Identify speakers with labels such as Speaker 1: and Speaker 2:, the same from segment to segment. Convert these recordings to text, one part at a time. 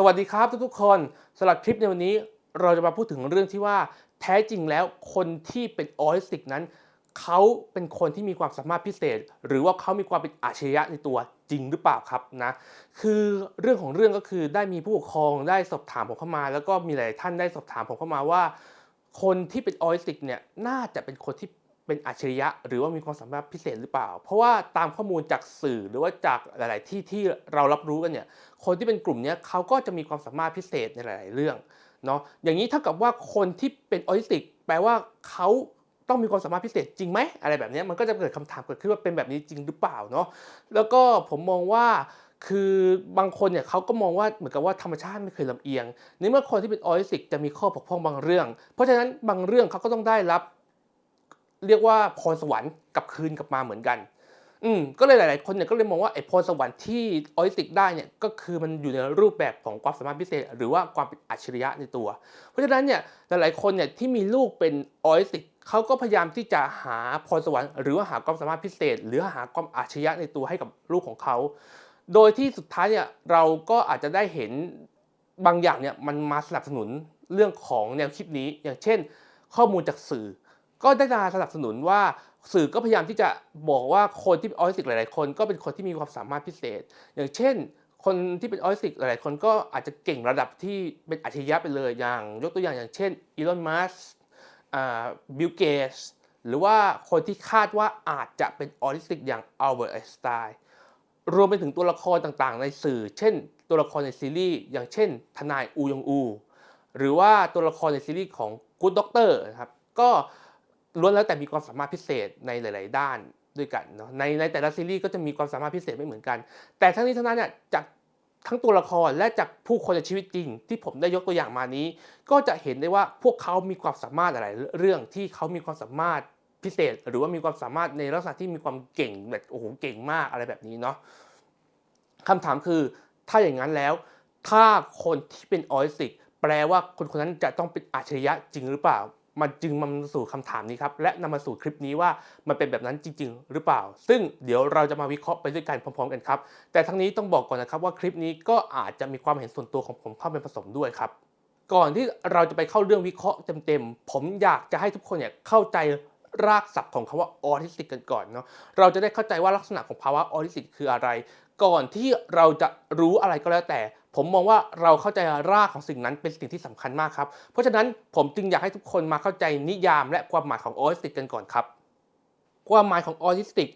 Speaker 1: สวัสดีครับทุกๆคนสำหรับคลิปในวันนี้เราจะมาพูดถึงเรื่องที่ว่าแท้จริงแล้วคนที่เป็นออทิสติกนั้นเขาเป็นคนที่มีความสามารถพิเศษหรือว่าเขามีความเป็นอัจฉริยะในตัวจริงหรือเปล่าครับนะคือเรื่องของเรื่องก็คือได้มีผู้ปกครองได้สอบถามผมเข้ามาแล้วก็มีหลายท่านได้สอบถามผมเข้ามาว่าคนที่เป็นออทิสติกเนี่ยน่าจะเป็นคนที่เป็นอัจฉริยะหรือว่ามีความสามารถพิเศษหรือเปล่าเพราะว่าตามข้อมูลจากสื่อหรือว่าจากหลายๆที่ที่เรารับรู้กันเนี่ย คนที่เป็นกลุ่มนี้เขาก็จะมีความสามารถพิเศษในหลายๆเรื่องเนาะอย่างนี้เท่ากับว่าคนที่เป็นออทิสติกแปลว่าเขาต้องมีความสามารถพิเศษจริงไหมอะไรแบบนี้มันก็จะเกิดคำถามเกิดขึ้นว่าเป็นแบบนี้จริงหรือเปล่าเนาะแล้วก็ผมมองว่าคือบางคนเนี่ยเขาก็มองว่าเหมือนกับว่าธรรมชาติไม่เคยลำเอียงในเมื่อคนที่เป็นออทิสติกจะมีข้อบกพร่องบางเรื่องเพราะฉะนั้นบางเรื่องเขาก็ต้องได้รับเรียกว่าพรสวรรค์กลับคืนกลับมาเหมือนกัน ก็เลยหลายๆคนเนี่ยก็เลยมองว่าไอ้พรสวรรค์ที่ออทิสติกได้เนี่ยก็คือมันอยู่ในรูปแบบของความสามารถพิเศษหรือว่าความเป็นอัจฉริยะในตัวเพราะฉะนั้นเนี่ยหลายๆคนเนี่ยที่มีลูกเป็นออทิสติกเขาก็พยายามที่จะหาพรสวรรค์หรือว่าหาความสามารถพิเศษหรือหาความอัจฉริยะในตัวให้กับลูกของเขาโดยที่สุดท้ายเนี่ยเราก็อาจจะได้เห็นบางอย่างเนี่ยมันมาสนับสนุนเรื่องของแนวคิดนี้อย่างเช่นข้อมูลจากสื่อ ก็ได้มาสนับสนุนว่าสื่อก็พยายามที่จะบอกว่าคนที่เป็นออทิสติกหลายๆคนก็เป็นคนที่มีความสามารถพิเศษอย่างเช่นคนที่เป็นออทิสติกหลายๆคนก็อาจจะเก่งระดับที่เป็นอัจฉริยะไปเลยอย่างยกตัวอย่างอย่างเช่นอีลอนมัสก์บิลเกตส์หรือว่าคนที่คาดว่าอาจจะเป็นออทิสติกอย่างอัลเบิร์ตไอน์สไตน์รวมไปถึงตัวละครต่างๆในสื่อเช่นตัวละครในซีรีส์อย่างเช่นทนายอูยองอูหรือว่าตัวละครในซีรีส์ของ Good Doctor นะครับก็ ล้วนแล้วแต่มีความสามารถพิเศษในหลายๆด้านด้วยกันเนาะในแต่ละซีรีส์ก็จะมีความสามารถพิเศษไม่เหมือนกันแต่ทั้งนี้ทั้งนั้นเนี่ยจากทั้งตัวละครและจากผู้คนในชีวิตจริงที่ผมได้ยกตัวอย่างมานี้ก็จะเห็นได้ว่าพวกเขามีความสามารถหลายๆเรื่องที่เขามีความสามารถพิเศษหรือว่ามีความสามารถในลักษณะที่มีความเก่งแบบโอ้โฮเก่งมากอะไรแบบนี้เนาะคำถามคือถ้าอย่างงั้นแล้วถ้าคนที่เป็นออทิสติกแปลว่าคนคนนั้นจะต้องเป็นอัจฉริยะจริงหรือเปล่า มันจึงนำมาสู่คำถามนี้ครับและนำมาสู่คลิปนี้ว่ามันเป็นแบบนั้นจริงๆหรือเปล่าซึ่งเดี๋ยวเราจะมาวิเคราะห์ไปด้วยกันพร้อมๆกันครับแต่ทั้งนี้ต้องบอกก่อนนะครับว่าคลิปนี้ก็อาจจะมีความเห็นส่วนตัวของผมเข้าไปผสมด้วยครับก่อนที่เราจะไปเข้าเรื่องวิเคราะห์เต็มๆผมอยากจะให้ทุกคนเนี่ยเข้าใจรากศัพท์ของคำว่าออทิสติกกันก่อนเนาะเราจะได้เข้าใจว่าลักษณะของภาวะออทิสติกคืออะไรก่อนที่เราจะรู้อะไรก็แล้วแต่ผมมองว่าเราเข้าใจรากของสิ่งนั้นเป็นสิ่งที่สำคัญมากครับ เพราะฉะนั้นผมจึงอยากให้ทุกคนมาเข้าใจนิยามและความหมายของออทิสติกกันก่อนครับความหมายของออทิสติก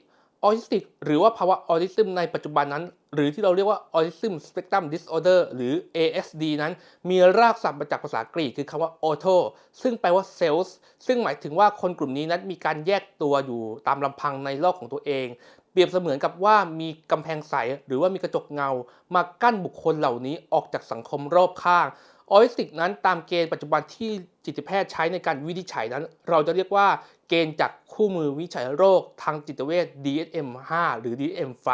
Speaker 1: หรือว่าภาวะออทิซึมในปัจจุบันนั้นหรือที่เราเรียกว่า Autism Spectrum Disorder หรือ ASD นั้นมีรากศัพท์มาจากภาษากรีกคือคำว่า auto ซึ่งแปลว่า self ซึ่งหมายถึงว่าคนกลุ่มนี้นั้นมีการแยกตัวอยู่ตามลำพังในโลกของตัวเองเปรียบเสมือนกับว่ามีกำแพงใสหรือว่ามีกระจกเงามากั้นบุคคลเหล่านี้ออกจากสังคมรอบข้าง ออทิสติกนั้นตามเกณฑ์ปัจจุบันที่จิตแพทย์ใช้ในการวินิจฉัยนั้นเราจะเรียกว่าเกณฑ์จากคู่มือวินิจฉัยโรคทางจิตเวช DSM-5 หรือ DSM-5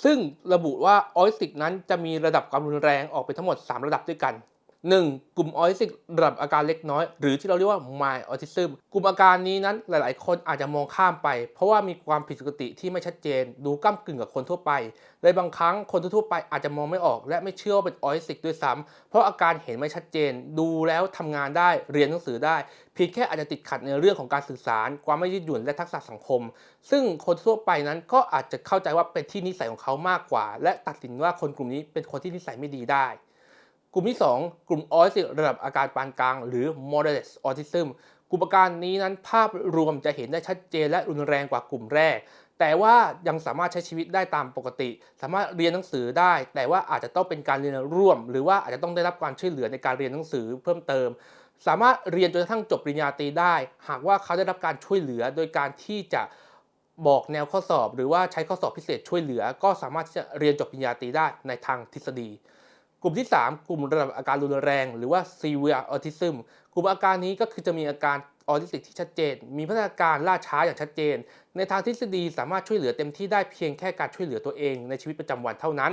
Speaker 1: ซึ่งระบุว่าออทิสติกนั้นจะมีระดับความรุนแรงออกเป็นทั้งหมด3ระดับด้วยกัน 1. กลุ่มออทิสติกระดับอาการเล็กน้อยหรือที่เราเรียกว่า mild autism กลุ่มอาการนี้นั้นหลายๆคนอาจจะมองข้ามไปเพราะว่ามีความผิดปกติที่ไม่ชัดเจนดูก้ากึ่งกับคนทั่วไปในบางครั้งคนทั่วไปอาจจะมองไม่ออกและไม่เชื่อว่าเป็นออทิสติกด้วยซ้ำเพราะอาการเห็นไม่ชัดเจนดูแล้วทำงานได้เรียนหนังสือได้เพียงแค่อาจจะติดขัดในเรื่องของการสื่อสารความไม่ยืดหยุ่นและทักษะสังคมซึ่งคนทั่วไปนั้นก็อาจจะเข้าใจว่าเป็นที่นิสัยของเขามากกว่าและตัดสินว่าคนกลุ่มนี้เป็นคนที่นิสัยไม่ดีได้ กลุ่มที่2กลุ่มออทิสติกระดับอาการปานกลางหรือ moderate autism กลุ่มอาการนี้นั้นภาพรวมจะเห็นได้ชัดเจนและรุนแรงกว่ากลุ่มแรกแต่ว่ายังสามารถใช้ชีวิตได้ตามปกติสามารถเรียนหนังสือได้แต่ว่าอาจจะต้องเป็นการเรียนร่วมหรือว่าอาจจะต้องได้รับการช่วยเหลือในการเรียนหนังสือเพิ่มเติมสามารถเรียนจนกระทั่งจบปริญญาตรีได้หากว่าเขาได้รับการช่วยเหลือโดยการที่จะบอกแนวข้อสอบหรือว่าใช้ข้อสอบพิเศษช่วยเหลือก็สามารถที่จะเรียนจบปริญญาตรีได้ในทางทฤษฎี กลุ่มที่3กลุ่มระดับอาการรุนแรงหรือว่า severe autism กลุ่มอาการนี้ก็คือจะมีอาการออทิสติกที่ชัดเจนมีพัฒนาการล่าช้าอย่างชัดเจนในทางทฤษฎีสามารถช่วยเหลือเต็มที่ได้เพียงแค่การช่วยเหลือตัวเองในชีวิตประจำวันเท่านั้น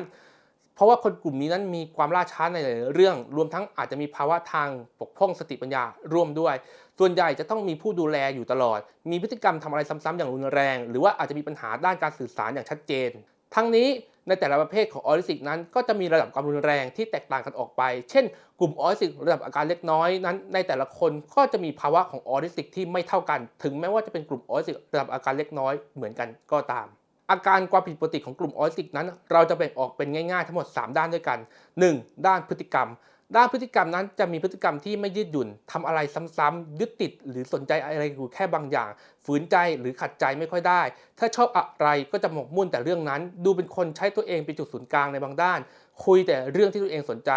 Speaker 1: เพราะว่าคนกลุ่มนี้นั้นมีความล่าช้าในหลายเรื่องรวมทั้งอาจจะมีภาวะทางบกพร่องสติปัญญาร่วมด้วยส่วนใหญ่จะต้องมีผู้ดูแลอยู่ตลอดมีพฤติกรรมทำอะไรซ้ำๆอย่างรุนแรงหรือว่าอาจจะมีปัญหาด้านการสื่อสารอย่างชัดเจนทั้งนี้ ในแต่ละประเภทของออทิสติกนั้นก็จะมีระดับความรุนแรงที่แตกต่างกันออกไปเช่นกลุ่มออทิสติกระดับอาการเล็กน้อยนั้นในแต่ละคนก็จะมีภาวะของออทิสติกที่ไม่เท่ากันถึงแม้ว่าจะเป็นกลุ่มออทิสติกระดับอาการเล็กน้อยเหมือนกันก็ตามอาการความผิดปกติของกลุ่มออทิสติกนั้นเราจะแบ่งออกเป็นง่ายๆทั้งหมด3ด้านด้วยกัน1ด้านพฤติกรรมด้านพฤติกรรมนั้นจะมีพฤติกรรมที่ไม่ยืดหยุ่นทำอะไรซ้ำๆยึดติดหรือสนใจอะไรอยู่แค่บางอย่างฝืนใจหรือขัดใจไม่ค่อยได้ถ้าชอบอะไรก็จะหมกมุ่นแต่เรื่องนั้นดูเป็นคนใช้ตัวเองเป็นจุดศูนย์กลางในบางด้านคุยแต่เรื่องที่ตัวเองสนใจ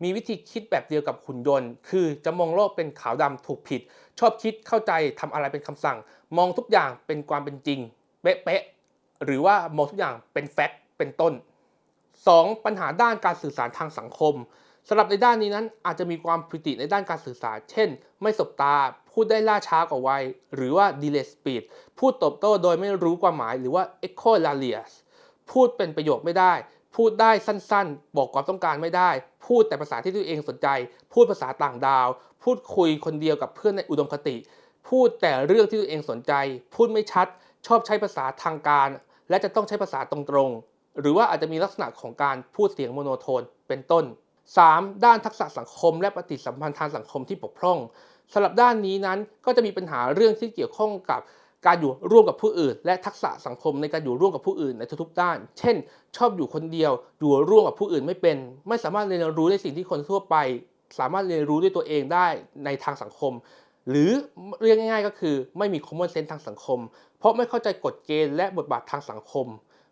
Speaker 1: มีวิธีคิดแบบเดียวกับหุ่นยนต์คือจะมองโลกเป็นขาวดำถูกผิดชอบคิดเข้าใจทำอะไรเป็นคำสั่งมองทุกอย่างเป็นความเป็นจริงเป๊ะๆหรือว่ามองทุกอย่างเป็นแฟกต์เป็นต้น2ปัญหาด้านการสื่อสารทางสังคมสำหรับในด้านนี้นั้นอาจจะมีความผิดปกติในด้านการสื่อสารเช่นไม่สบตาพูดได้ล่าช้ากว่าวัยหรือว่า delay speed พูดตอบโต้โดยไม่รู้ความหมายหรือว่า echolalious พูดเป็นประโยคไม่ได้พูดได้สั้นๆบอกความต้องการไม่ได้พูดแต่ภาษาที่ตัวเองสนใจพูดภาษาต่างดาวพูดคุยคนเดียวกับเพื่อนในอุดมคติพูดแต่เรื่องที่ตัวเองสนใจพูดไม่ชัดชอบใช้ภาษาทางการและจะต้องใช้ภาษาตรงๆหรือว่าอาจจะมีลักษณะของการพูดเสียงโมโนโทนเป็นต้น3ด้านทักษะสังคมและปฏิสัมพันธ์ทางสังคมที่บกพร่องสำหรับด้านนี้นั้นก็จะมีปัญหาเรื่องที่เกี่ยวข้องกับการอยู่ร่วมกับผู้อื่นและทักษะสังคมในการอยู่ร่วมกับผู้อื่นในทุกๆด้านเช่นชอบอยู่คนเดียวอยู่ร่วมกับผู้อื่นไม่เป็นไม่สามารถเรียนรู้ในสิ่งที่คนทั่วไปสามารถเรียนรู้ด้วยตัวเองได้ในทางสังคมหรือเรียกง่ายๆก็คือไม่มี common sense ทางสังคมเพราะไม่เข้าใจกฎเกณฑ์และบทบาททางสังคม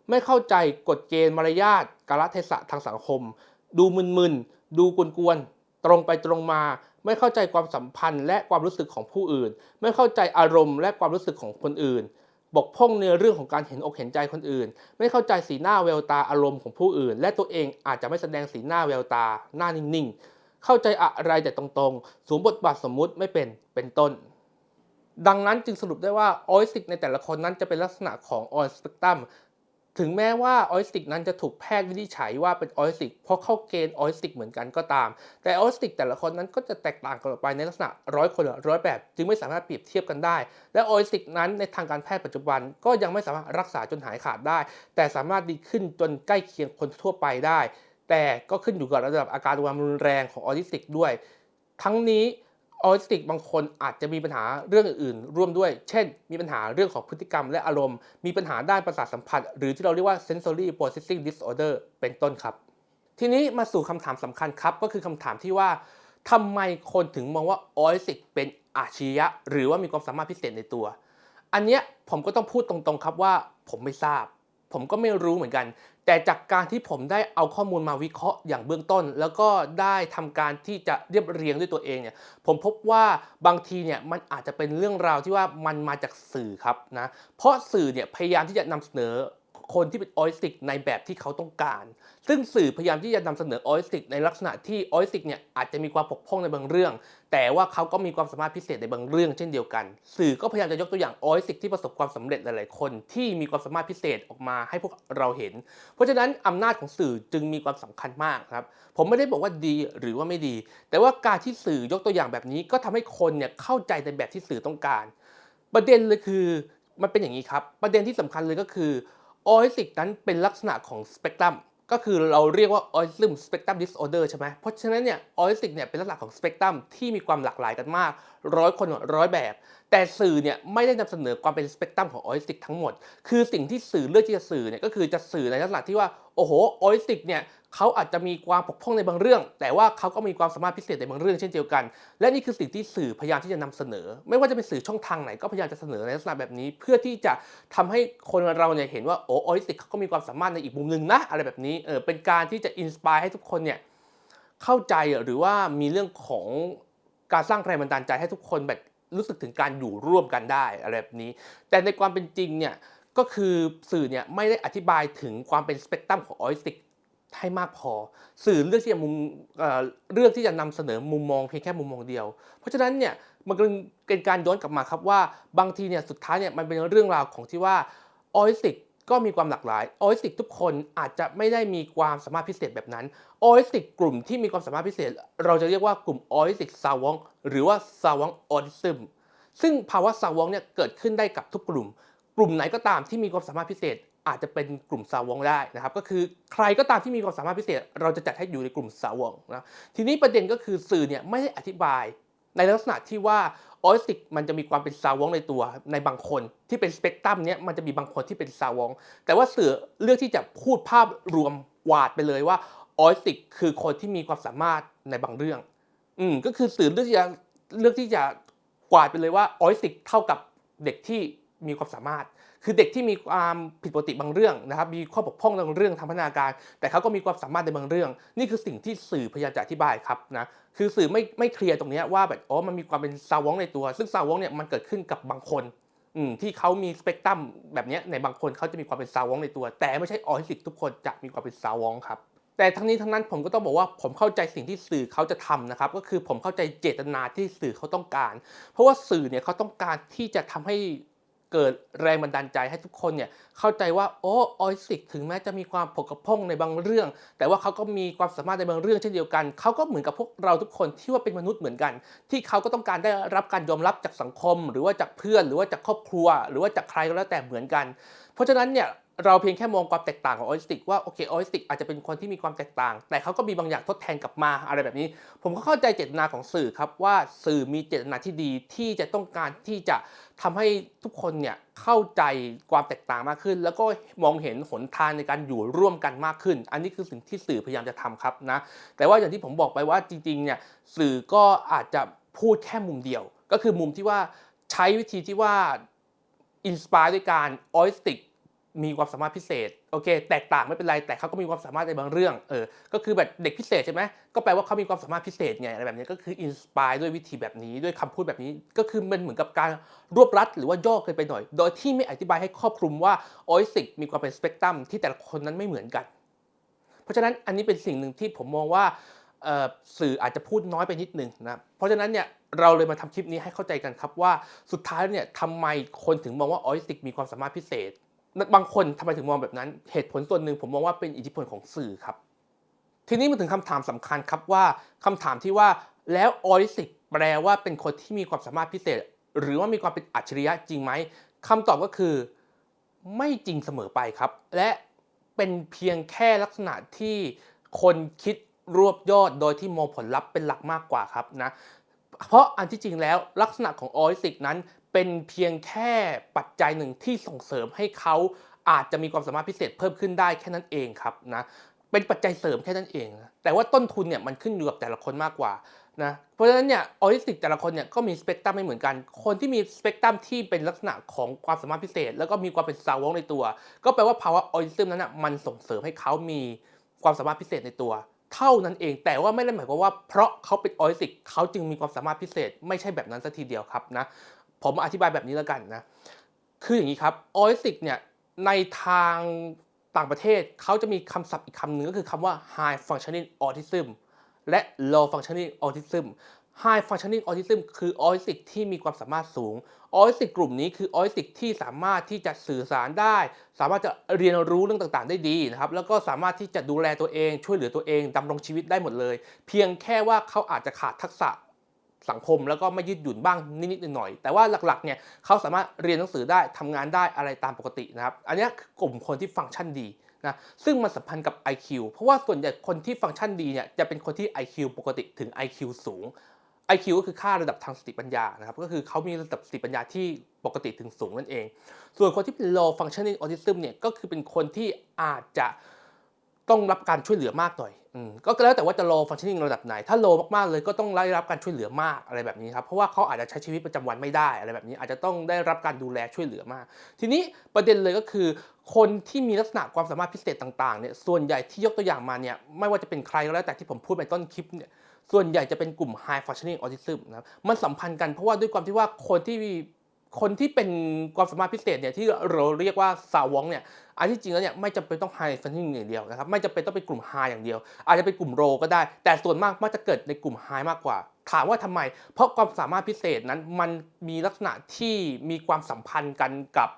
Speaker 1: ไม่เข้าใจกฎเกณฑ์มารยาทกาลเทศะทางสังคมดูมึนๆดูกวนๆตรงไปตรงมาไม่เข้าใจความสัมพันธ์และความรู้สึกของผู้อื่นไม่เข้าใจอารมณ์และความรู้สึกของคนอื่นบกพร่องในเรื่องของการเห็นอกเห็นใจคนอื่นไม่เข้าใจสีหน้าแววตาอารมณ์ของผู้อื่นและตัวเองอาจจะไม่แสดงสีหน้าแววตาหน้านิ่งๆเข้าใจอะไรแต่ตรงๆสวมบทบาทสมมุติไม่เป็นต้นดังนั้นจึงสรุปได้ว่าออทิสติกในแต่ละคนนั้นจะเป็นลักษณะของออทิสติก ถึงแม้ว่าออทิสติกนั้นจะถูกแพทย์วินิจฉัยว่าเป็นออทิสติกเพราะเข้าเกณฑ์ออทิสติกเหมือนกันก็ตามแต่ออทิสติกแต่ละคนนั้นก็จะแตกต่างกันออกไปในลักษณะ100 คน100 แบบจึงไม่สามารถเปรียบเทียบกันได้และออทิสติกนั้นในทางการแพทย์ปัจจุบันก็ยังไม่สามารถรักษาจนหายขาดได้แต่สามารถดีขึ้นจนใกล้เคียงคนทั่วไปได้แต่ก็ขึ้นอยู่กับระดับอาการความรุนแรงของออทิสติกด้วยทั้งนี้ออทิสติกบางคนอาจจะมีปัญหาเรื่องอื่นๆร่วมด้วยเช่นมีปัญหาเรื่องของพฤติกรรมและอารมณ์มีปัญหาด้านประสาทสัมผัสหรือที่เราเรียกว่า sensory processing disorder เป็นต้นครับทีนี้มาสู่คำถามสำคัญครับก็คือคำถามที่ว่าทำไมคนถึงมองว่าออทิสติกเป็นอาชญะหรือว่ามีความสามารถพิเศษในตัวอันเนี้ยผมก็ต้องพูดตรงๆครับว่าผมไม่ทราบผมก็ไม่รู้เหมือนกันแต่จากการที่ผมได้เอาข้อมูลมาวิเคราะห์อย่างเบื้องต้นแล้วก็ได้ทำการที่จะเรียบเรียงด้วยตัวเองเนี่ยผมพบว่าบางทีเนี่ยมันอาจจะเป็นเรื่องราวที่ว่ามันมาจากสื่อครับนะเพราะสื่อเนี่ยพยายามที่จะนำเสนอคนที่เป็นออทิสติกในแบบที่เขาต้องการซึ่งสื่อพยายามที่จะนำเสนอออทิสติกในลักษณะที่ออทิสติกเนี่ยอาจจะมีความบกพร่องในบางเรื่องแต่ว่าเขาก็มีความสามารถพิเศษในบางเรื่องเช่นเดียวกันสื่อก็พยายามจะยกตัวอย่างออทิสติกที่ประสบความสำเร็จหลายๆคนที่มีความสามารถพิเศษออกมาให้พวกเราเห็นเพราะฉะนั้นอำนาจของสื่อจึงมีความสำคัญมากครับผมไม่ได้บอกว่าดีหรือว่าไม่ดีแต่ว่าการที่สื่อยกตัวอย่างแบบนี้ก็ทำให้คนเนี่ยเข้าใจในแบบที่สื่อต้องการประเด็นเลยคือมันเป็นอย่างนี้ครับประเด็นที่สำคัญเลยก็คือออทิสติกนั้นเป็นลักษณะของสเปกตรัมก็คือเราเรียกว่า autism spectrum disorder ใช่ไหมเพราะฉะนั้นเนี่ยออทิสติกเนี่ยเป็นลักษณะของสเปกตรัมที่มีความหลากหลายกันมาก100 คน100 แบบแต่สื่อเนี่ยไม่ได้นำเสนอความเป็นสเปกตรัมของออทิสติกทั้งหมดคือสิ่งที่สื่อเลือกที่จะสื่อเนี่ยก็คือจะสื่อในลักษณะที่ว่าโอ้โหออทิสติกเนี่ยเขาอาจจะมีความบกพร่องในบางเรื่องแต่ว่าเขาก็มีความสามารถพิเศษในบางเรื่องเช่นเดียวกันและนี่คือสิ่งที่สื่อพยายามที่จะนำเสนอไม่ว่าจะเป็นสื่อช่องทางไหนก็พยายามจะเสนอในลักษณะแบบนี้เพื่อที่จะทำให้คนเราเนี่ยเห็นว่าโอ้ออทิสติกเขาก็มีความสามารถในอีกมุมนึงนะอะไรแบบนี้เป็นการที่จะอินสไปร์ให้ทุกคนเนี่ยเข้าใจหรือว่ามีเรื่องของการสร้างแรงบันดาลใจให้ทุกคนแบบรู้สึกถึงการอยู่ร่วมกันได้อะไรแบบนี้แต่ในความเป็นจริงเนี่ยก็คือสื่อเนี่ยไม่ได้อธิบายถึงความเป็นสเปกตรัมของออทิสติกให้มากพอสื่อเลือกที่จะเลือกที่จะนำเสนอมุมมองเพียงแค่มุมมองเดียวเพราะฉะนั้นเนี่ยมันเป็นการย้อนกลับมาครับว่าบางทีเนี่ยสุดท้ายเนี่ยมันเป็นเรื่องราวของที่ว่าออทิสติกก็มีความหลากหลายออทิสติกทุกคนอาจจะไม่ได้มีความสามารถพิเศษแบบนั้นออทิสติกกลุ่มที่มีความสามารถพิเศษเราจะเรียกว่ากลุ่มออทิสติกซาวองหรือว่าซาวองออทิซึมซึ่งภาวะซาวองเนี่ยเกิดขึ้นได้กับทุกกลุ่มไหนก็ตามที่มีความสามารถพิเศษ อาจจะเป็นกลุ่มสาวกได้นะครับก็คือใครก็ตามที่มีความสามารถพิเศษเราจะจัดให้อยู่ในกลุ่มสาวกนะทีนี้ประเด็นก็คือสื่อเนี่ยไม่ได้อธิบายในลักษณะที่ว่าออทิสติกมันจะมีความเป็นสาวกในตัวในบางคนที่เป็นสเปกตรัมเนี้ยมันจะมีบางคนที่เป็นสาวกแต่ว่าสื่อเลือกที่จะพูดภาพรวมกวาดไปเลยว่าออทิสติกคือคนที่มีความสามารถในบางเรื่องก็คือสื่อเลือกที่จะกวาดไปเลยว่าออทิสติกเท่ากับเด็กที่มีความสามารถคือเด็กที่มีความผิดปกติบางเรื่องนะครับมีข้อบกพร่องบางเรื่องทางพัฒนาการแต่เขาก็มีความสามารถในบางเรื่องนี่คือสิ่งที่สื่อพยายามจะอธิบายครับนะคือสื่อไม่เคลียร์ตรงนี้ว่าแบบมันมีความเป็นซาวองในตัวซึ่งซาวองเนี่ยมันเกิดขึ้นกับบางคนที่เขามีสเปกตรัมแบบนี้ในบางคนเขาจะมีความเป็นซาวองในตัวแต่ไม่ใช่ออทิสติกทุกคนจะมีความเป็นซาวองครับแต่ทั้งนี้ทั้งนั้นผมก็ต้องบอกว่าผมเข้าใจสิ่งที่สื่อเขาจะทำนะครับก็คือผมเข้าใจเจตนาที่สื่อเขาต้องการเพราะว่าสื่อเนี่ยเขาต้องการที่จะทำให้เกิดแรงบันดาลใจให้ทุกคนเนี่ยเข้าใจว่าออทิสติกถึงแม้จะมีความบกพร่องในบางเรื่องแต่ว่าเขาก็มีความสามารถในบางเรื่องเช่นเดียวกันเขาก็เหมือนกับพวกเราทุกคนที่ว่าเป็นมนุษย์เหมือนกันที่เขาก็ต้องการได้รับการยอมรับจากสังคมหรือว่าจากเพื่อนหรือว่าจากครอบครัวหรือว่าจากใครก็แล้วแต่เหมือนกันเพราะฉะนั้นเนี่ยเราเพียงแค่มองความแตกต่างของออทิสติกว่าโอเคออทิสติกอาจจะเป็นคนที่มีความแตกต่างแต่เขาก็มีบางอย่างทดแทนกลับมาอะไรแบบนี้ผมก็เข้าใจเจตนาของสื่อครับว่าสื่อมีเจตนาที่ดีที่จะต้องการที่จะทำให้ทุกคนเนี่ยเข้าใจความแตกต่างมากขึ้นแล้วก็มองเห็นหนทางในการอยู่ร่วมกันมากขึ้นอันนี้คือสิ่งที่สื่อพยายามจะทำครับนะแต่ว่าอย่างที่ผมบอกไปว่าจริงๆเนี่ยสื่อก็อาจจะพูดแค่มุมเดียวก็คือมุมที่ว่าใช้วิธีที่ว่าอินสปายด้วยการออทิสติกมีความสามารถพิเศษโอเคแตกต่างไม่เป็นไรแต่เขาก็มีความสามารถในบางเรื่องก็คือแบบเด็กพิเศษใช่ไหมก็แปลว่าเขามีความสามารถพิเศษไงอะไรแบบนี้ก็คืออินสปายด้วยวิธีแบบนี้ด้วยคำพูดแบบนี้ก็คือมันเหมือนกับการรวบรัดหรือว่าย่อเกินไปหน่อยโดยที่ไม่อธิบายให้ครอบคลุมว่าออทิสติกมีความเป็นสเปกตรัมที่แต่ละคนนั้นไม่เหมือนกันเพราะฉะนั้นอันนี้เป็นสิ่งหนึ่งที่ผมมองว่าสื่ออาจจะพูดน้อยไปนิดนึงนะเพราะฉะนั้นเนี่ยเราเลยมาทำคลิปนี้ให้เข้าใจกันครับว่าสุดท้ายเนี่ยทำไมคนถึงมองว่าออทิสติกมีความสามารถพิเศษบางคนทำไมถึงมองแบบนั้นเหตุผลส่วนหนึ่งผมมองว่าเป็นอิทธิพลของสื่อครับทีนี้มาถึงคำถามสำคัญครับว่าคำถามที่ว่าแล้วออทิสติกแปลว่าเป็นคนที่มีความสามารถพิเศษหรือว่ามีความเป็นอัจฉริยะจริงไหมคำตอบก็คือไม่จริงเสมอไปครับและเป็นเพียงแค่ลักษณะที่คนคิดรวบยอดโดยที่มองผลลัพธ์เป็นหลักมากกว่าครับนะเพราะอันที่จริงแล้วลักษณะของออทิสติกนั้นเป็นเพียงแค่ปัจจัยหนึ่งที่ส่งเสริมให้เขาอาจจะมีความสามารถพิเศษเพิ่มขึ้นได้แค่นั้นเองครับนะเป็นปัจจัยเสริมแค่นั้นเองนะแต่ว่าต้นทุนเนี่ยมันขึ้นอยู่กับแต่ละคนมากกว่านะเพราะฉะนั้นเนี่ยออทิสติกแต่ละคนเนี่ยก็มีสเปกตรัมไม่เหมือนกันคนที่มีสเปกตรัมที่เป็นลักษณะของความสามารถพิเศษแล้วก็มีความเป็นซาวงในตัวก็แปลว่าภาวะออทิซึมนั้นนะมันส่งเสริมให้เขามีความสามารถพิเศษในตัวเท่านั้นเองแต่ว่าไม่ได้หมายความว่าเพราะเขาเป็นออทิสติกเขาจึงมีความสามารถพิเศษไม่ใช่แบบนั้นซะทีเดียวครับนะผมอธิบายแบบนี้แล้วกันนะคืออย่างนี้ครับออทิสติกเนี่ยในทางต่างประเทศเขาจะมีคำศัพท์อีกคำหนึ่งก็คือคำว่า high functioning autism และ low functioning autism high functioning autism คือออทิสติกที่มีความสามารถสูงออทิสติกกลุ่มนี้คือออทิสติกที่สามารถที่จะสื่อสารได้สามารถจะเรียนรู้เรื่องต่างๆได้ดีนะครับแล้วก็สามารถที่จะดูแลตัวเองช่วยเหลือตัวเองดำรงชีวิตได้หมดเลยเพียงแค่ว่าเขาอาจจะขาดทักษะสังคมแล้วก็ไม่ยืดหยุ่นบ้างนิดๆหน่อยๆแต่ว่าหลักๆเนี่ยเขาสามารถเรียนหนังสือได้ทำงานได้อะไรตามปกตินะครับอันนี้คือกลุ่มคนที่ฟังก์ชันดีนะซึ่งมันสัมพันธ์กับ IQ เพราะว่าส่วนใหญ่คนที่ฟังก์ชันดีเนี่ยจะเป็นคนที่ IQ ปกติถึง IQ สูง IQ ก็คือค่าระดับทางสติปัญญานะครับก็คือเขามีระดับสติปัญญาที่ปกติถึงสูงนั่นเองส่วนคนที่เป็น low functioning autism เนี่ยก็คือเป็นคนที่อาจจะต้องรับการช่วยเหลือมากหน่อยก็แล้วแต่ว่าจะ low functioning ระดับไหนถ้า low มากๆเลยก็ต้องได้รับการช่วยเหลือมากอะไรแบบนี้ครับเพราะว่าเขาอาจจะใช้ชีวิตประจำวันไม่ได้อะไรแบบนี้อาจจะต้องได้รับการดูแลช่วยเหลือมากทีนี้ประเด็นเลยก็คือคนที่มีลักษณะความสามารถพิเศษต่างๆเนี่ยส่วนใหญ่ที่ยกตัวอย่างมาเนี่ยไม่ว่าจะเป็นใครก็แล้วแต่ที่ผมพูดในต้นคลิปเนี่ยส่วนใหญ่จะเป็นกลุ่ม high functioning autism นะครับมันสัมพันธ์กันเพราะว่าด้วยความที่ว่าคนที่เป็นความสามารถพิเศษเนี่ยที่เราเรียกว่าซาวองเนี่ยอันที่จริงแล้วเนี่ยไม่จำเป็นต้อง high functioning อย่างเดียวนะครับไม่จำเป็นต้องเป็นกลุ่ม high อย่างเดียวอาจจะเป็นกลุ่ม low ก็ได้แต่ส่วนมากมักจะเกิดในกลุ่ม high มากกว่าถามว่าทำไมเพราะความสามารถพิเศษนั้นมันมีลักษณะที่มีความสัมพันธ์กันกั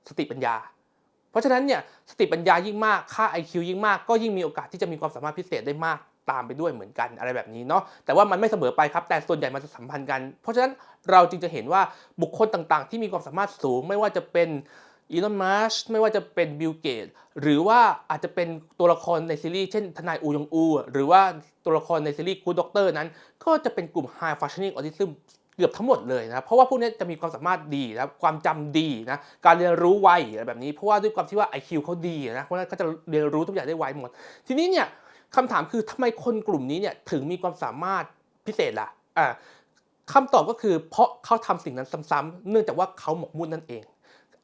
Speaker 1: บสติปัญญาเพราะฉะนั้นเนี่ยสติปัญญายิ่งมากค่า IQ ยิ่งมากก็ยิ่งมีโอกาสที่จะมีความสามารถพิเศษได้มากตามไปด้วยเหมือนกันอะไรแบบนี้เนาะแต่ว่ามันไม่เสมอไปครับแต่ส่วนใหญ่มันจะสัมพันธ์กันเพราะฉะนั้นเราจึงจะเห็นว่าบุคคลต่างๆที่มีความสามารถสูงไม่ว่าจะเป็น อีลอน มัสก์ไม่ว่าจะเป็นบิล เกตส์หรือว่าอาจจะเป็นตัวละครในซีรีส์เช่นทนายอูยองอูหรือว่าตัวละครในซีรีส์ Good Doctor นั้นก็จะเป็นกลุ่ม High Functioning Autism เกือบทั้งหมดเลยนะเพราะว่าพวกนี้จะมีความสามารถดีนะความจำดีนะการเรียนรู้ไวอะไรแบบนี้เพราะว่าด้วยความที่ว่า IQ เขาดีนะเพราะฉะนั้นก็จะเรียนรู้ทุกอย่างได้ไวหมดทีนี้เนี่ยคำถามคือทำไมคนกลุ่มนี้เนี่ยถึงมีความสามารถพิเศษล่ะคำตอบก็คือเพราะเขาทำสิ่งนั้นซ้ำๆเนื่องจากว่าเขาหมกมุ่นนั่นเอ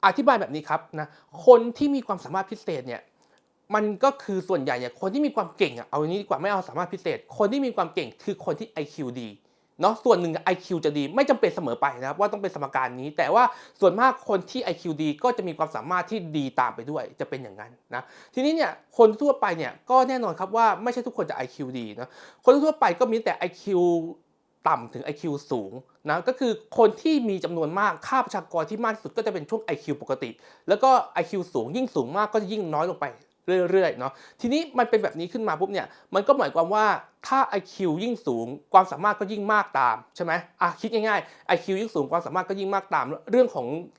Speaker 1: งอธิบายแบบนี้ครับนะคนที่มีความสามารถพิเศษเนี่ยมันก็คือส่วนใหญ่เนี่ยคนที่มีความเก่งเอาอย่างนี้ดีกว่าไม่เอาสามารถพิเศษคนที่มีความเก่งคือคนที่ IQ ดีเนาะส่วนหนึ่ง IQ จะดีไม่จำเป็นเสมอไปนะครับว่าต้องเป็นสมการนี้แต่ว่าส่วนมากคนที่ IQ ดีก็จะมีความสามารถที่ดีตามไปด้วยจะเป็นอย่างนั้นนะทีนี้เนี่ยคนทั่วไปเนี่ยก็แน่นอนครับว่าไม่ใช่ทุกคนจะ IQ ดีนะคนทั่วไปก็มีแต่ IQ ต่ำถึง IQ สูงนะก็คือคนที่มีจำนวนมากค่าประชากรที่มากที่สุดก็จะเป็นช่วง IQ ปกติแล้วก็ IQ สูงยิ่งสูงมากก็จะยิ่งน้อยลงไปเรื่อยๆเนาะทีนี้มันเป็นแบบนี้ขึ้นมาปุ๊บเนี่ยมันก็หมายความว่าถ้า IQ ยิ่งสูงความสามารถก็ยิ่งมากตามใช่ไหมคิดง่ายๆ IQ ยิ่งสูงความสามารถก็ยิ่งมากตามเรื่องของ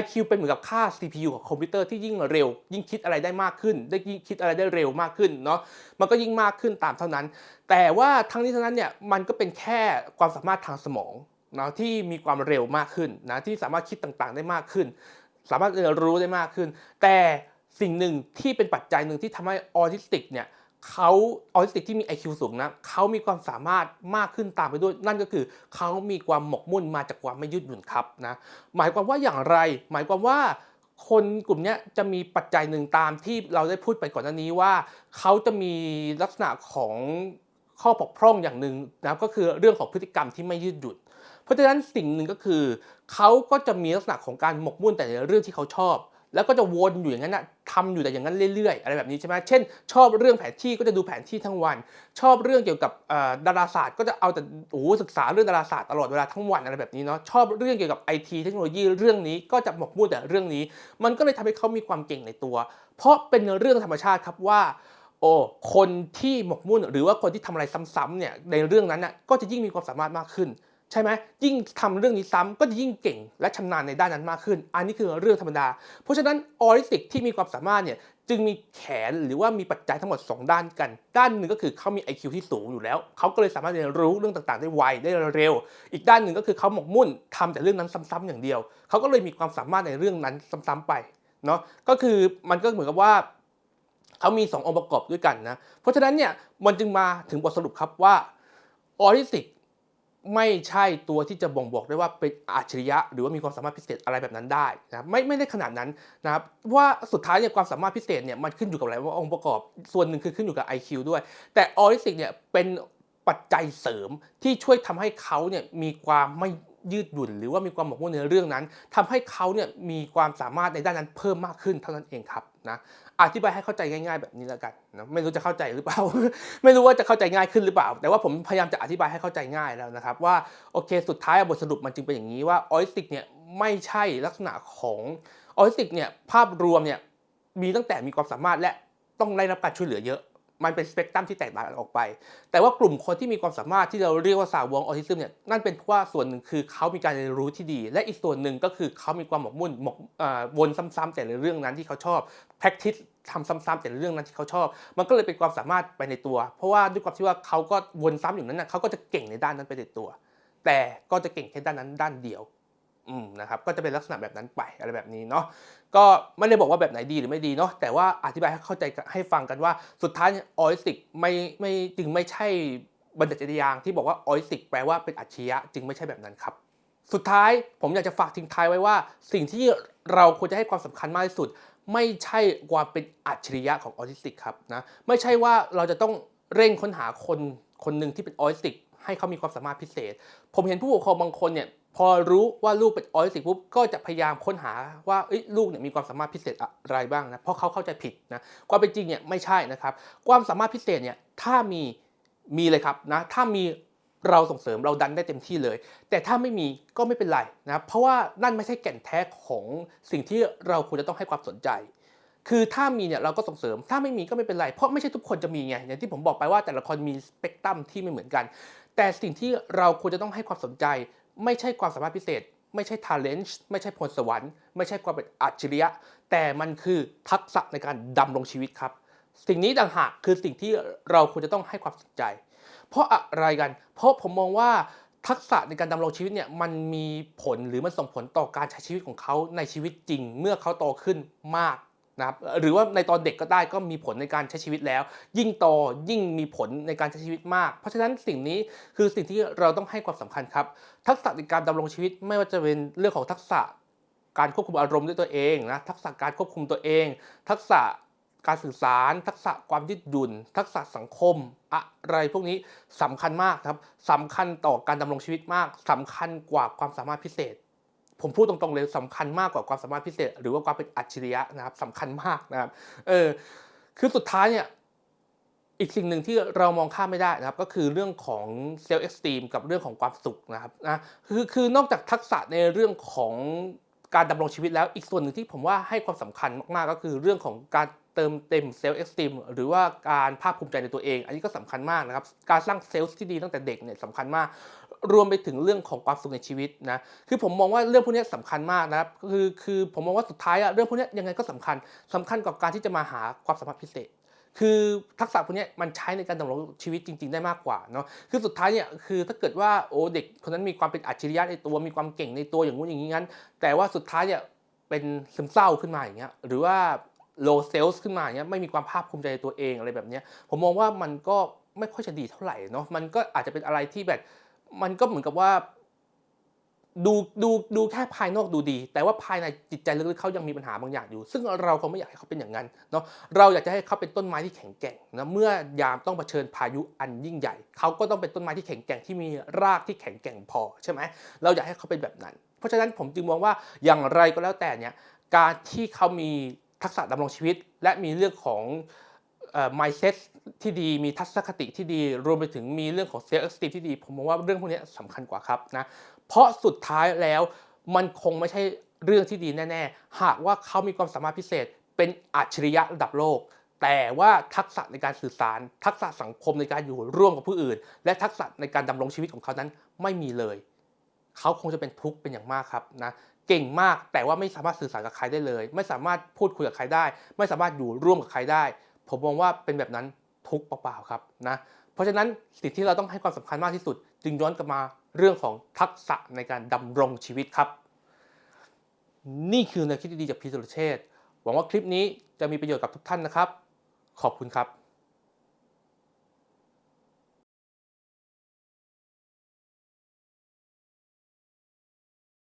Speaker 1: IQ เป็นเหมือนกับค่า CPU ของคอมพิวเตอร์ที่ยิ่งเร็วยิ่งคิดอะไรได้มากขึ้นได้ยิ่งคิดอะไรได้เร็วมากขึ้นเนาะมันก็ยิ่งมากขึ้นตามเท่านั้นแต่ว่าทั้งนี้ทั้งนั้นเนี่ยมันก็เป็นแค่ความสามารถทางสมองนะที่มีความเร็วมากขึ้นนะที่สามารถคิดต่างๆได้มากขึ้นสามารถเรียนรู้ได้มากขึ้นแต่สิ่งหนึ่งที่เป็นปัจจัยหนึ่งที่ทำให้ออทิสติกเนี่ยเขาออทิสติกที่มี IQ สูงนะเขามีความสามารถมากขึ้นตามไปด้วยนั่นก็คือเขามีความหมกมุ่นมาจากความไม่ยืดหยุ่นครับนะหมายความว่าอย่างไรหมายความว่าคนกลุ่มนี้จะมีปัจจัยหนึ่งตามที่เราได้พูดไปก่อนหน้านี้ว่าเขาจะมีลักษณะของข้อบกพร่องอย่างหนึ่งนะก็คือเรื่องของพฤติกรรมที่ไม่ยืดหยุ่นเพราะฉะนั้นสิ่งหนึ่งก็คือเขาก็จะมีลักษณะของการหมกมุ่นแต่ในเรื่องที่เขาชอบแล้วก็จะวนอยู่อย่างนั้นนะทำอยู่แต่อย่างนั้นเรื่อยๆอะไรแบบนี้ใช่ไหมเช่นชอบเรื่องแผนที่ก็จะดูแผนที่ทั้งวันชอบเรื่องเกี่ยวกับดาราศาสตร์ก็จะเอาแต่ศึกษาเรื่องดาราศาสตร์ตลอดเวลาทั้งวันอะไรแบบนี้เนาะชอบเรื่องเกี่ยวกับ IT เทคโนโลยีเรื่องนี้ก็จะหมกมุ่นแต่เรื่องนี้มันก็เลยทำให้เขามีความเก่งในตัวเพราะเป็นเรื่องธรรมชาติครับว่าคนที่หมกมุ่นหรือว่าคนที่ทำอะไรซ้ำๆเนี่ยในเรื่องนั้นน่ะก็จะยิ่งมีความสามารถมากขึ้นใช่ไหมยิ่งทำเรื่องนี้ซ้ำก็จะยิ่งเก่งและชำนาญในด้านนั้นมากขึ้นอันนี้คือเรื่องธรรมดาเพราะฉะนั้นออทิสติกที่มีความสามารถเนี่ยจึงมีแขนหรือว่ามีปัจจัยทั้งหมด2ด้านกันด้านหนึ่งก็คือเขามี IQ ที่สูงอยู่แล้วเขาก็เลยสามารถเรียนรู้เรื่องต่างๆได้ไวได้เร็วอีกด้านหนึ่งก็คือเขาหมกมุ่นทำแต่เรื่องนั้นซ้ำๆอย่างเดียวเขาก็เลยมีความสามารถในเรื่องนั้นซ้ำๆไปเนาะก็คือมันก็เหมือนกับว่าเขามี2องค์ประกอบด้วยกันนะเพราะฉะนั้นเนี่ยมันจึงมาถึงบทสรุปครับว่าออทิสติกไม่ใช่ตัวที่จะบ่งบอกได้ว่าเป็นอัจฉริยะหรือว่ามีความสามารถพิเศษอะไรแบบนั้นได้นะไม่ได้ขนาดนั้นนะครับว่าสุดท้ายเนี่ยความสามารถพิเศษเนี่ยมันขึ้นอยู่กับอะไรว่าองค์ประกอบส่วนหนึ่งคือขึ้นอยู่กับ IQ ด้วยแต่ออทิสติกเนี่ยเป็นปัจจัยเสริมที่ช่วยทำให้เขาเนี่ยมีความไม่ยืดหยุ่นหรือว่ามีความหมกมุ่นในเรื่องนั้นทำให้เขาเนี่ยมีความสามารถในด้านนั้นเพิ่มมากขึ้นเท่านั้นเองครับนะอธิบายให้เข้าใจง่ายๆแบบนี้แล้วกันนะไม่รู้จะเข้าใจหรือเปล่า ไม่รู้ว่าจะเข้าใจง่ายขึ้นหรือเปล่าแต่ว่าผมพยายามจะอธิบายให้เข้าใจง่ายแล้วนะครับว่าโอเคสุดท้ายบทสรุปมันจึงเป็นอย่างนี้ว่าออทิสติกเนี่ยไม่ใช่ลักษณะของออทิสติกเนี่ยภาพรวมเนี่ยมีตั้งแต่มีความสามารถและต้องได้รับการช่วยเหลือเยอะมันเป็นสเปกตรัมที่แตกต่างกันออกไปแต่ว่ากลุ่มคนที่มีความสามารถที่เราเรียกว่าสาวกออทิซึมเนี่ยนั่นเป็นเพราะว่าส่วนหนึ่งคือเขามีการเรียนรู้ที่ดีและอีกส่วนหนึ่งก็คือเขามีความหมกมุ่นวนซ้ำๆแต่ในเรื่องนั้นที่เขาชอบ practice ทำซ้ำๆแต่ในเรื่องนั้นที่เขาชอบมันก็เลยเป็นความสามารถไปในตัวเพราะว่าด้วยความที่ว่าเขาก็วนซ้ำอยู่นั้นนะเขาก็จะเก่งในด้านนั้นไปในตัวแต่ก็จะเก่งแค่ด้านนั้นด้านเดียวนะครับก็จะเป็นลักษณะแบบนั้นไปอะไรแบบนี้เนาะก็ไม่ได้บอกว่าแบบไหนดีหรือไม่ดีเนาะแต่ว่าอธิบายให้เข้าใจให้ฟังกันว่าสุดท้ายเนี่ยออทิสติกไม่จึงไม่ใช่บัญญัติยางที่บอกว่าออทิสติกแปลว่าเป็นอัจฉริยะจึงไม่ใช่แบบนั้นครับสุดท้ายผมอยากจะฝากทิ้งท้ายไว้ว่าสิ่งที่เราควรจะให้ความสำคัญมากที่สุดไม่ใช่ความเป็นอัจฉริยะของออทิสติกครับนะไม่ใช่ว่าเราจะต้องเร่งค้นหาคนหนึ่งที่เป็นออทิสติกให้เขามีความสามารถพิเศษผมเห็นผู้ปกครองบางคนเนี่ยพอรู้ว่าลูกเป็นออทิสติกปุ๊บก็จะพยายามค้นหาว่าลูกเนี่ยมีความสามารถพิเศษอะไรบ้างนะเพราะเขาเข้าใจผิดนะความเป็นจริงเนี่ยไม่ใช่นะครับความสามารถพิเศษเนี่ยถ้ามีเลยครับนะถ้ามีเราส่งเสริมเราดันได้เต็มที่เลยแต่ถ้าไม่มีก็ไม่เป็นไรนะเพราะว่านั่นไม่ใช่แก่นแท้ของสิ่งที่เราควรจะต้องให้ความสนใจคือถ้ามีเนี่ยเราก็ส่งเสริมถ้าไม่มีก็ไม่เป็นไรเพราะไม่ใช่ทุกคนจะมีไงอย่างที่ผมบอกไปว่าแต่ละคนมีสเปกตรัมที่ไม่เหมือนกันแต่สิ่งที่เราควรจะต้องให้ความสนใจไม่ใช่ความสามารถพิเศษ ไม่ใช่ talent ไม่ใช่พรสวรรค์ไม่ใช่ความเป็นอัจฉริยะแต่มันคือทักษะในการดำรงชีวิตครับสิ่งนี้ต่างหากคือสิ่งที่เราควรจะต้องให้ความสนใจเพราะอะไรกันเพราะผมมองว่าทักษะในการดำรงชีวิตเนี่ยมันมีผลหรือมันส่งผลต่อการใช้ชีวิตของเขาในชีวิตจริงเมื่อเขาโตขึ้นมากนะครับหรือว่าในตอนเด็กก็ได้ก็มีผลในการใช้ชีวิตแล้วยิ่งโตยิ่งมีผลในการใช้ชีวิตมากเพราะฉะนั้นสิ่งนี้คือสิ่งที่เราต้องให้ความสำคัญครับทักษะในการดำรงชีวิตไม่ว่าจะเป็นเรื่องของทักษะการควบคุมอารมณ์ด้วยตัวเองนะทักษะการควบคุมตัวเองทักษะการสื่อสารทักษะความยืดหยุ่นทักษะสังคมอะไรพวกนี้สำคัญมากครับสำคัญต่อการดำรงชีวิตมากสำคัญกว่าความสามารถพิเศษผมพูดตรงๆเลยสำคัญมากกว่าความสามารถพิเศษหรือว่าความเป็นอัจฉริยะนะครับสำคัญมากนะครับคือสุดท้ายเนี่ยอีกสิ่งหนึ่งที่เรามองข้ามไม่ได้นะครับก็คือเรื่องของ self esteem กับเรื่องของความสุขนะครับนะคือนอกจากทักษะในเรื่องของการดำรงชีวิตแล้วอีกส่วนหนึ่งที่ผมว่าให้ความสำคัญมากๆก็คือเรื่องของการเติมเต็ม self esteem หรือว่าการภาคภูมิใจในตัวเองอันนี้ก็สำคัญมากนะครับการสร้างเซลล์ที่ดีตั้งแต่เด็กเนี่ยสำคัญมากรวมไปถึงเรื่องของความสุขในชีวิตนะคือผมมองว่าเรื่องพวกนี้สำคัญมากนะครับคือผมมองว่าสุดท้ายเรื่องพวกนี้ยังไงก็สำคัญกับการที่จะมาหาความสามารถพิเศษคือทักษะพวกนี้มันใช้ในการดำรงชีวิตจริงๆได้มากกว่าเนาะคือสุดท้ายเนี่ยคือถ้าเกิดว่าเด็กคนนั้นมีความเป็นอัจฉริยะในตัวมีความเก่งในตัวอย่างงู้นอย่างนี้งั้นแต่ว่าสุดท้ายเนี่ยเป็นซึมเศร้าขึ้นมาอย่างเงี้ยหรือว่า low self ขึ้นมาอย่างเงี้ยไม่มีความภาคภูมิใจในตัวเองอะไรแบบเนี้ยผมมองว่ามันก็ไม่ค่อยจะดีเท่าไหร่เนาะมันก็อาจจะเป็นอะไรที่แบบมันก็เหมือนกับว่าดูดูแค่ภายนอกดูดีแต่ว่าภายในจิตใจลึกๆเขายังมีปัญหาบางอย่างอยู่ซึ่งเราคงไม่อยากให้เขาเป็นอย่างนั้นเนาะเราอยากจะให้เขาเป็นต้นไม้ที่แข็งแกร่งนะเมื่อยามต้องเผชิญพายุอันยิ่งใหญ่เขาก็ต้องเป็นต้นไม้ที่แข็งแกร่งที่มีรากที่แข็งแกร่งพอใช่ไหมเราอยากให้เขาเป็นแบบนั้นเพราะฉะนั้นผมจึงมองว่าอย่างไรก็แล้วแต่เนี่ยการที่เขามีทักษะดำรงชีวิตและมีเรื่องของmindset ที่ดีมีทัศนคติที่ดีรวมไปถึงมีเรื่องของ self esteem ที่ดีผมมองว่าเรื่องพวกนี้สำคัญกว่าครับนะเพราะสุดท้ายแล้วมันคงไม่ใช่เรื่องที่ดีแน่ๆหากว่าเขามีความสามารถพิเศษเป็นอัจฉริยะระดับโลกแต่ว่าทักษะในการสื่อสารทักษะสังคมในการอยู่ร่วมกับผู้อื่นและทักษะในการดำรงชีวิตของเขานั้นไม่มีเลยเขาคงจะเป็นทุกข์เป็นอย่างมากครับนะเก่งมากแต่ว่าไม่สามารถสื่อสารกับใครได้เลยไม่สามารถพูดคุยกับใครได้ไม่สามารถอยู่ร่วมกับใครได้ผมมองว่าเป็นแบบนั้นทุกข์เปล่าๆครับนะเพราะฉะนั้นสิ่งที่เราต้องให้ความสำคัญมากที่สุดจึงย้อนกลับมาเรื่องของทักษะในการดำรงชีวิตครับนี่คือแนวคิดดีๆจากพี่สุรเชษฐ์หวังว่าคลิปนี้จะมีประโยชน์กับทุกท่านนะครับขอบคุณครับ